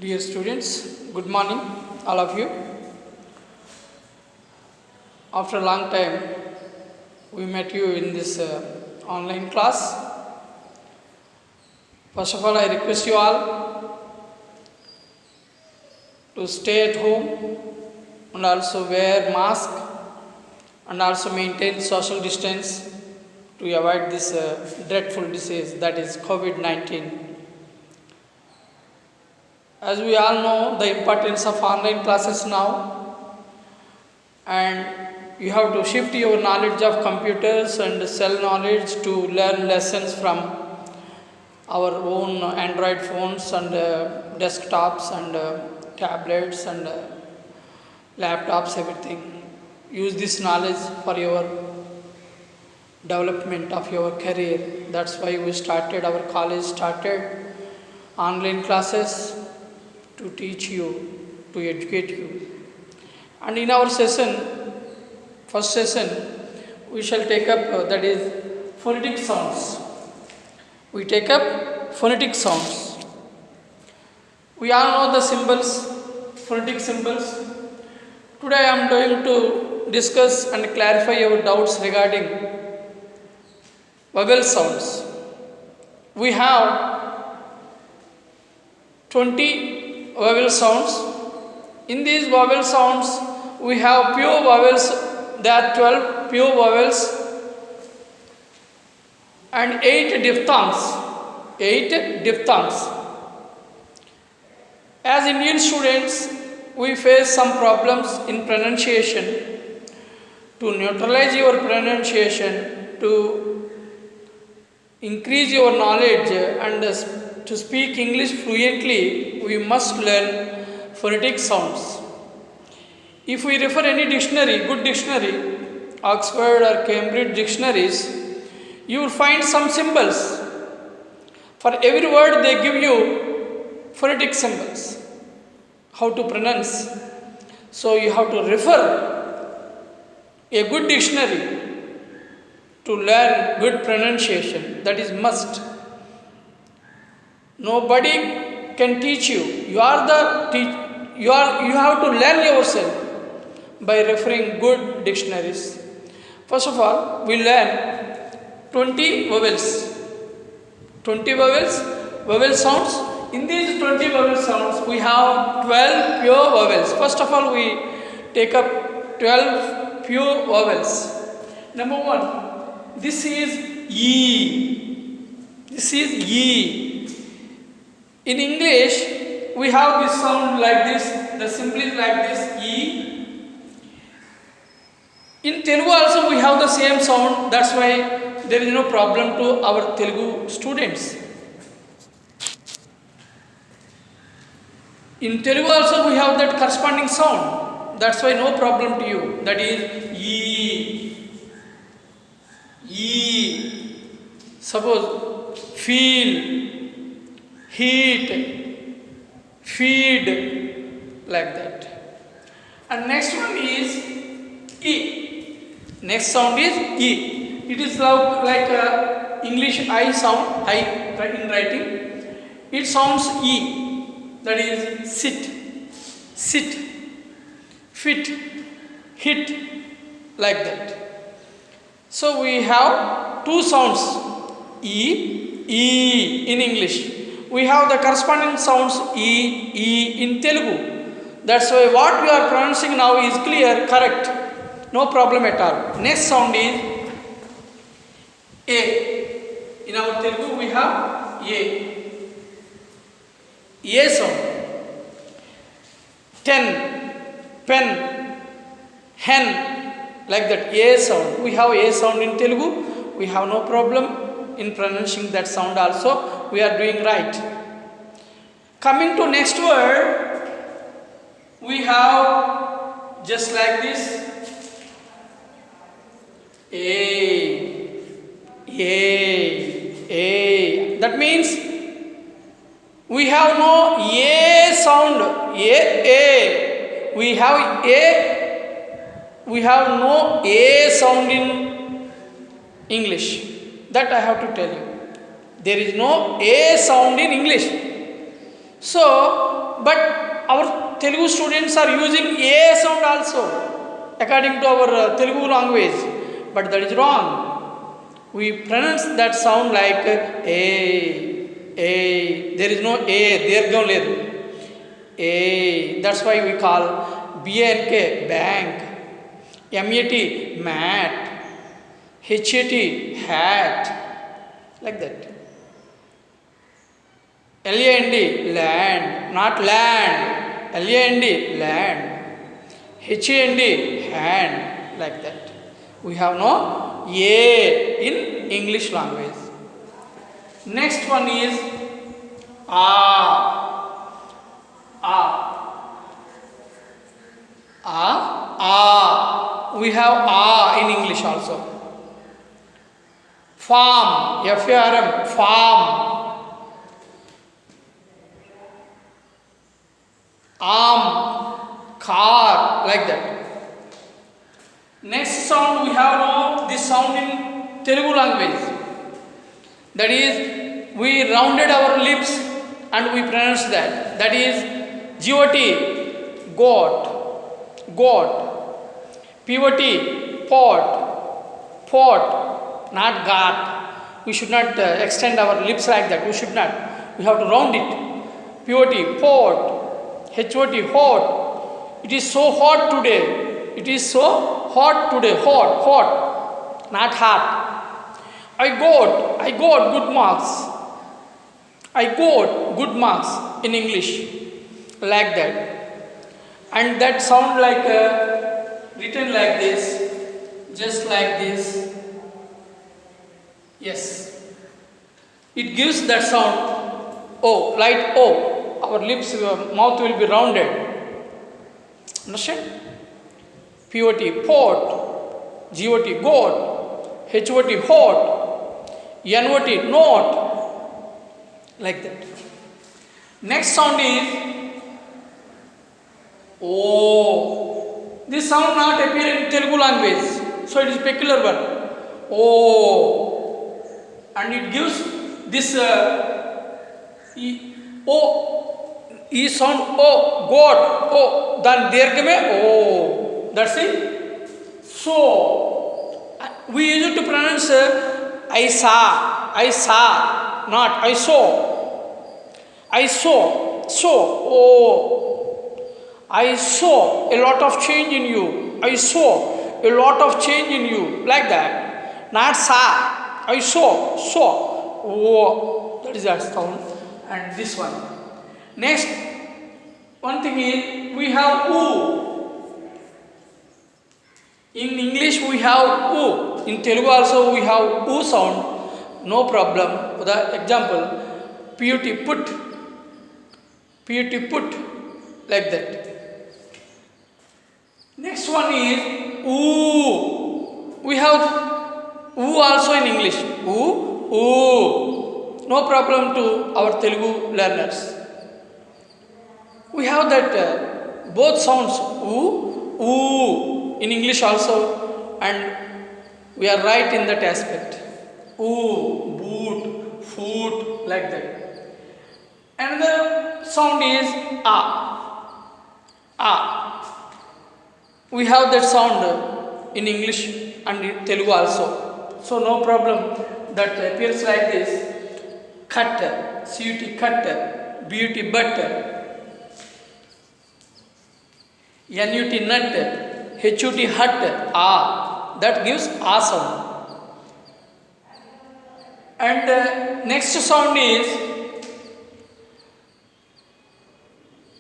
Dear students, good morning, all of you. After a long time, we met you in this online class. First of all, I request you all to stay at home and also wear mask and also maintain social distance to avoid this dreadful disease that is COVID-19. As we all know the importance of online classes now, and you have to shift your knowledge of computers and cell knowledge to learn lessons from our own Android phones and desktops and tablets and laptops, everything. Use this knowledge for your development of your career. That's why our college started online classes to teach you, to educate you. And in our first session, we shall take up that is phonetic sounds. We take up phonetic sounds. We all know the symbols, phonetic symbols. Today I am going to discuss and clarify your doubts regarding vowel sounds. We have 20 vowel sounds. In these vowel sounds, we have pure vowels. There are 12 pure vowels and 8 diphthongs. 8 diphthongs. As Indian students, we face some problems in pronunciation. To neutralize your pronunciation, to increase your knowledge and to speak English fluently, we must learn phonetic sounds. If we refer any dictionary, good dictionary, Oxford or Cambridge dictionaries, you will find some symbols. For every word they give you phonetic symbols, how to pronounce. So you have to refer a good dictionary to learn good pronunciation. That is must. Nobody can teach you. You have to learn yourself by referring good dictionaries. First of all, we learn 20 vowels. 20 vowels, vowel sounds. In these 20 vowel sounds, we have 12 pure vowels. First of all, we take up 12 pure vowels. Number 1, this is E. This is E. In English, we have this sound like this, the symbol is like this, E. In Telugu also we have the same sound, that's why there is no problem to our Telugu students. In Telugu also we have that corresponding sound, that's why no problem to you, that is E. E. Suppose feel, heat, feed, like that. And next one is E. Next sound is E. It is like a English I sound, I in writing. It sounds E. That is sit, sit, fit, hit, like that. So we have two sounds, E, E in English. We have the corresponding sounds E, E in Telugu. That's why what we are pronouncing now is clear, correct. No problem at all. Next sound is A. In our Telugu we have A. A sound. 10, pen, hen, like that. A sound. We have A sound in Telugu. We have no problem in pronouncing that sound also. We are doing right. Coming to next word, we have just like this. A. That means we have no A sound. A. We have A. We have no A sound in English. That I have to tell you. There is no A sound in English. So but our Telugu students are using A sound also according to our Telugu language, but that is wrong. We pronounce that sound like A. There is no A, dirgham ledu. A. That's why we call BANK bank, MAT mat, HAT hat, like that. LAND land, not land. LAND land. HAND hand, like that. We have no A in English language. Next one is A. A. A. A. We have A in English also. Farm, FARM, farm. Arm, car, like that. Next sound we have now this sound in Telugu language. That is, we rounded our lips and we pronounce that. That is GOT, goat, goat. POT, pot, pot, not gat. We should not extend our lips like that. We should not. We have to round it. POT, pot. HOT, hot. It is so hot today. It is so hot today. Hot, hot, not hot. I got good marks. I got good marks in English, like that. And that sound like written like this, just like this. Yes. It gives that sound. Oh, light O. Our lips, mouth will be rounded. Understand? POT, pot. GOT, goat. HOT, hot. NOT, not. Like that. Next sound is O. This sound not appear in Telugu language, so it is peculiar one. O. And it gives this O. E sound O, God, O, then dirghame O. That's it. So we use it to pronounce I saw, not I saw. I saw, so oh, I saw a lot of change in you. I saw a lot of change in you, like that. Not saw. I saw, oh, that is that sound. And this one. Next, one thing is we have oo. In English we have oo. In Telugu also we have oo sound. No problem. For the example, PUT, put. PUT, put. Like that. Next one is oo. We have oo also in English. Oo, oo. No problem to our Telugu learners. We have that both sounds oo, oo in English also, and we are right in that aspect. Oo, boot, foot, like that. Another sound is a. A. We have that sound in English and in Telugu also. So no problem. That appears like this. Cut, CUT, cut, BUT, but. NUT, nut, HUT, hut, ah. That gives ah sound. And next sound is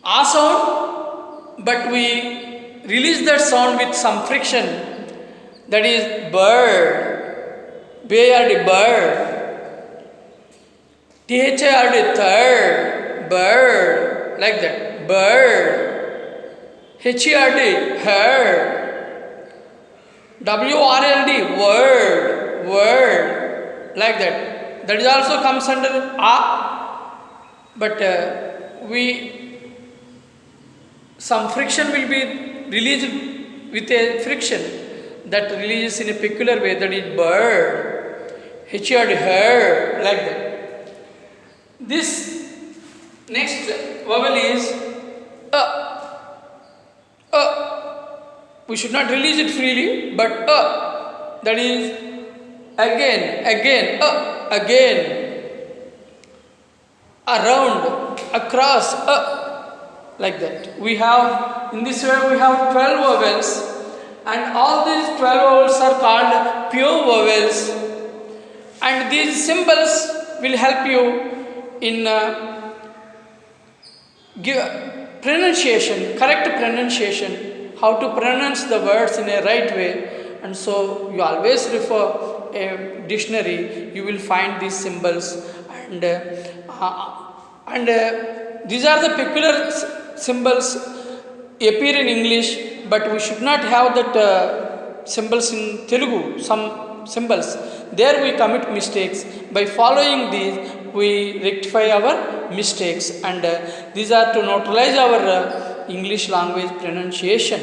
ah sound, but we release that sound with some friction. That is bird, BARD, bird, THARD, third, bird, like that, bird. HERD, heard. WRLD, word, word, like that. That is also comes under A, but some friction will be released with a friction that releases in a peculiar way. That is bird, HERD, heard, like that. This next vowel is We should not release it freely, but that is again, around, across, like that. We have, in this way, we have 12 vowels, and all these 12 vowels are called pure vowels, and these symbols will help you in pronunciation, correct pronunciation, how to pronounce the words in a right way. And so you always refer a dictionary, you will find these symbols, and these are the peculiar symbols appear in English, but we should not have that symbols in Telugu, some symbols. There we commit mistakes. By following these, we rectify our mistakes, and these are to neutralize our English language pronunciation.